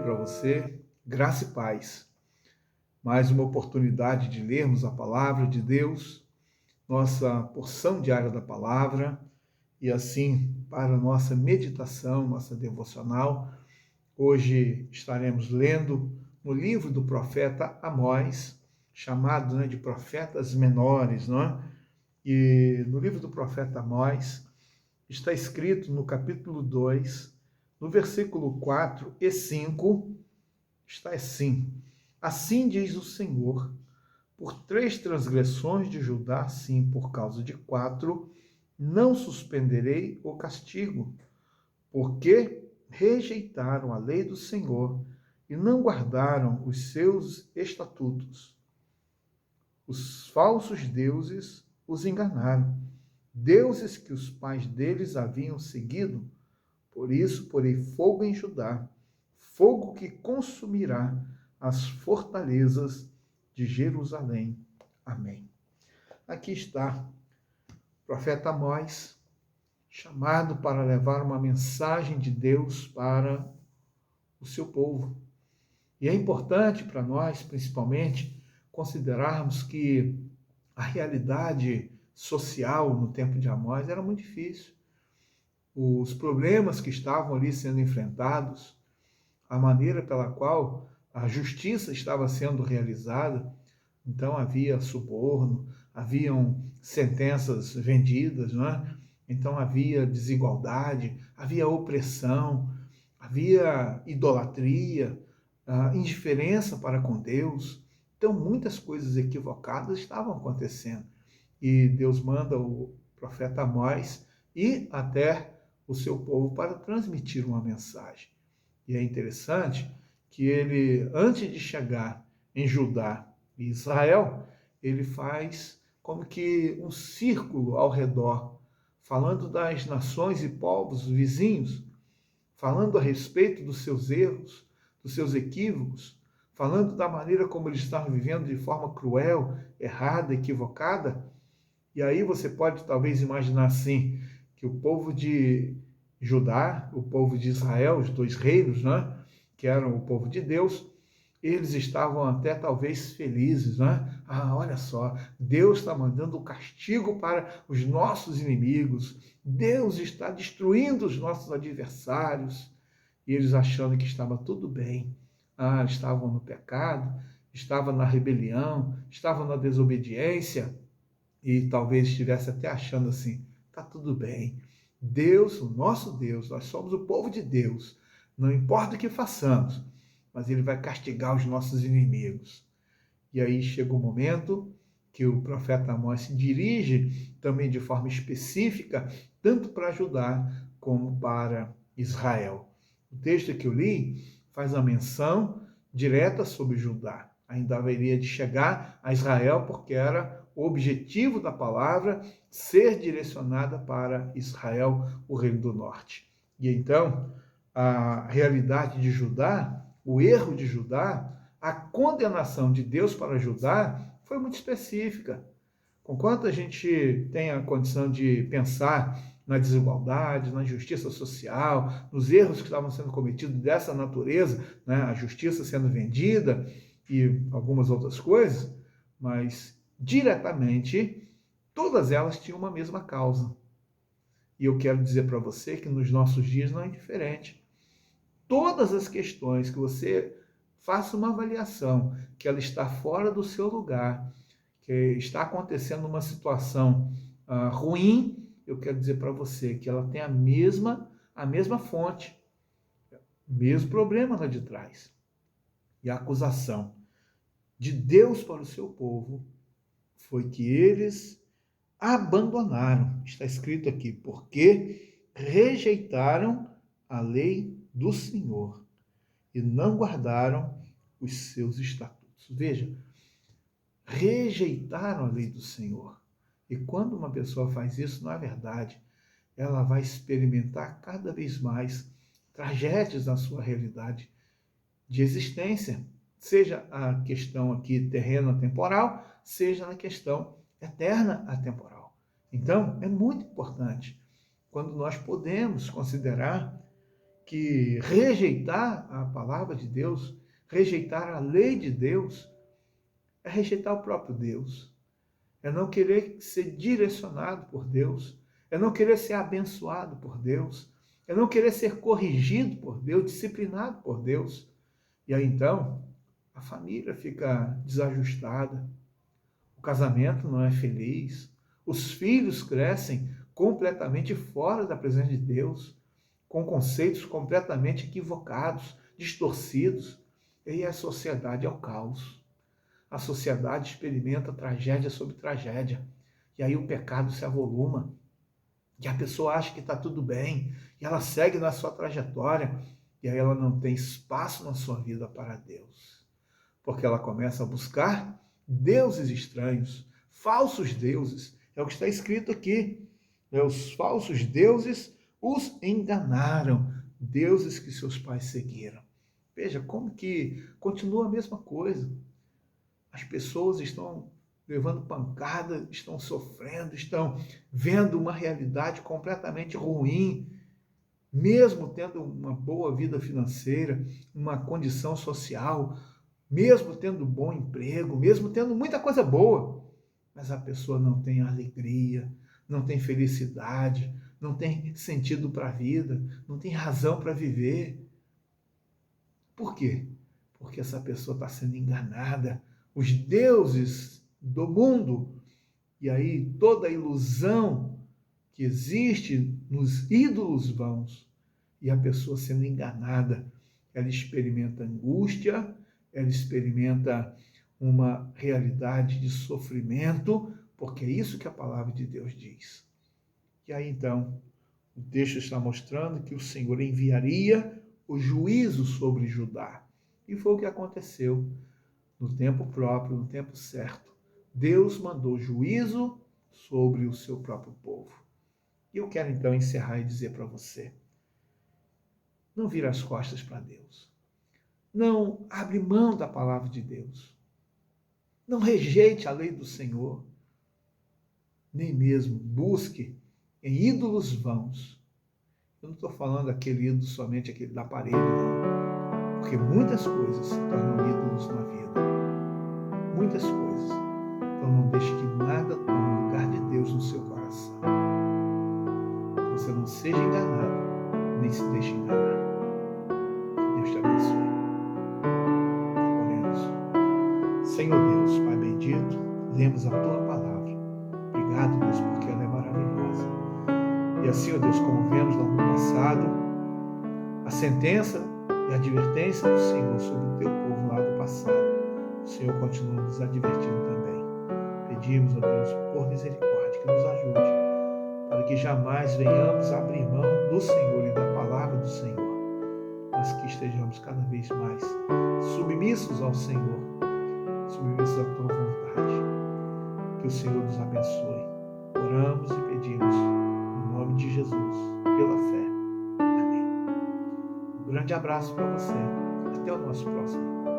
para você, graça e paz. Mais uma oportunidade de lermos a palavra de Deus, nossa porção diária da palavra, e assim, para nossa meditação, nossa devocional, hoje estaremos lendo no livro do profeta Amós, chamado de profetas menores, não é? E no livro do profeta Amós está escrito no capítulo 2, no versículo 4 e 5, está assim: Assim diz o Senhor, por 3 transgressões de Judá, sim, por causa de 4, não suspenderei o castigo, porque rejeitaram a lei do Senhor e não guardaram os seus estatutos. Os falsos deuses os enganaram, deuses que os pais deles haviam seguido. Por isso, porei fogo em Judá, fogo que consumirá as fortalezas de Jerusalém. Amém. Aqui está o profeta Amós, chamado para levar uma mensagem de Deus para o seu povo. E é importante para nós, principalmente, considerarmos que a realidade social no tempo de Amós era muito difícil. Os problemas que estavam ali sendo enfrentados, a maneira pela qual a justiça estava sendo realizada, então havia suborno, haviam sentenças vendidas, não é? Então havia desigualdade, havia opressão, havia idolatria, indiferença para com Deus. Então muitas coisas equivocadas estavam acontecendo. E Deus manda o profeta Amós ir até o seu povo para transmitir uma mensagem. E é interessante que ele, antes de chegar em Judá e Israel, ele faz como que um círculo ao redor, falando das nações e povos vizinhos, falando a respeito dos seus erros, dos seus equívocos, falando da maneira como eles estavam vivendo de forma cruel, errada, equivocada. E aí você pode talvez imaginar assim, que o povo de Judá, o povo de Israel, os 2 reinos, né, que eram o povo de Deus, eles estavam até talvez felizes, né? Olha só, Deus está mandando o castigo para os nossos inimigos, Deus está destruindo os nossos adversários, e eles achando que estava tudo bem. Estavam no pecado, estavam na rebelião, estavam na desobediência, e talvez estivesse até achando assim, tá tudo bem. Deus, o nosso Deus, nós somos o povo de Deus. Não importa o que façamos, mas Ele vai castigar os nossos inimigos. E aí chega o momento que o profeta Amós se dirige também de forma específica, tanto para Judá como para Israel. O texto que eu li faz a menção direta sobre Judá. Ainda haveria de chegar a Israel, porque era o objetivo da palavra ser direcionada para Israel, o reino do norte. E então, a realidade de Judá, o erro de Judá, a condenação de Deus para Judá foi muito específica. Conquanto a gente tem a condição de pensar na desigualdade, na injustiça social, nos erros que estavam sendo cometidos dessa natureza, né, a justiça sendo vendida e algumas outras coisas, mas diretamente todas elas tinham uma mesma causa. E eu quero dizer para você que nos nossos dias não é diferente. Todas as questões que você faça uma avaliação, que ela está fora do seu lugar, que está acontecendo uma situação ruim, eu quero dizer para você que ela tem a mesma fonte, o mesmo problema lá de trás. E a acusação de Deus para o seu povo foi que eles abandonaram, está escrito aqui, porque rejeitaram a lei do Senhor e não guardaram os seus estatutos. Veja, rejeitaram a lei do Senhor. E quando uma pessoa faz isso, na verdade, ela vai experimentar cada vez mais tragédias na sua realidade de existência, seja a questão aqui terrena temporal, seja na questão eterna atemporal. Então, é muito importante quando nós podemos considerar que rejeitar a palavra de Deus, rejeitar a lei de Deus, é rejeitar o próprio Deus. É não querer ser direcionado por Deus. É não querer ser abençoado por Deus. É não querer ser corrigido por Deus, disciplinado por Deus. E aí então, a família fica desajustada. O casamento não é feliz. Os filhos crescem completamente fora da presença de Deus, com conceitos completamente equivocados, distorcidos. E aí a sociedade é o caos. A sociedade experimenta tragédia sobre tragédia. E aí o pecado se avoluma. E a pessoa acha que está tudo bem. E ela segue na sua trajetória. E aí ela não tem espaço na sua vida para Deus. Porque ela começa a buscar deuses estranhos, falsos deuses. É o que está escrito aqui. Os falsos deuses os enganaram. Deuses que seus pais seguiram. Veja como que continua a mesma coisa. As pessoas estão levando pancada, estão sofrendo, estão vendo uma realidade completamente ruim, mesmo tendo uma boa vida financeira, uma condição social, mesmo tendo bom emprego, mesmo tendo muita coisa boa. Mas a pessoa não tem alegria, não tem felicidade, não tem sentido para a vida, não tem razão para viver. Por quê? Porque essa pessoa está sendo enganada. Os deuses do mundo, e aí toda a ilusão que existe nos ídolos vãos, e a pessoa sendo enganada, ela experimenta angústia, ela experimenta uma realidade de sofrimento, porque é isso que a palavra de Deus diz. E aí então, o texto está mostrando que o Senhor enviaria o juízo sobre Judá. E foi o que aconteceu. No tempo próprio, no tempo certo, Deus mandou juízo sobre o seu próprio povo. E eu quero então encerrar e dizer para você: não vira as costas para Deus. Não abre mão da palavra de Deus. Não rejeite a lei do Senhor. Nem mesmo busque em ídolos vãos. Eu não estou falando aquele ídolo somente aquele da parede, não. Porque muitas coisas se tornam ídolos na vida. Muitas coisas. Então não deixe que nada tome o lugar de Deus no seu coração. Que você não seja enganado, nem se deixe enganar. Que Deus te abençoe. Oremos. Senhor Deus, Pai bendito, lemos a Tua palavra. Obrigado, Deus, porque ela é maravilhosa. E assim, ó Deus, como vemos no ano passado, a sentença e a advertência do Senhor sobre o Teu povo lá do passado, o Senhor continua nos advertindo também. Pedimos, ó Deus, por misericórdia, que nos ajude, para que jamais venhamos abrir mão do Senhor e da palavra do Senhor, mas que estejamos cada vez mais submissos ao Senhor, submissos à Tua vontade. Que o Senhor nos abençoe. Oramos e pedimos, em nome de Jesus, pela fé. Amém. Um grande abraço para você. Até o nosso próximo.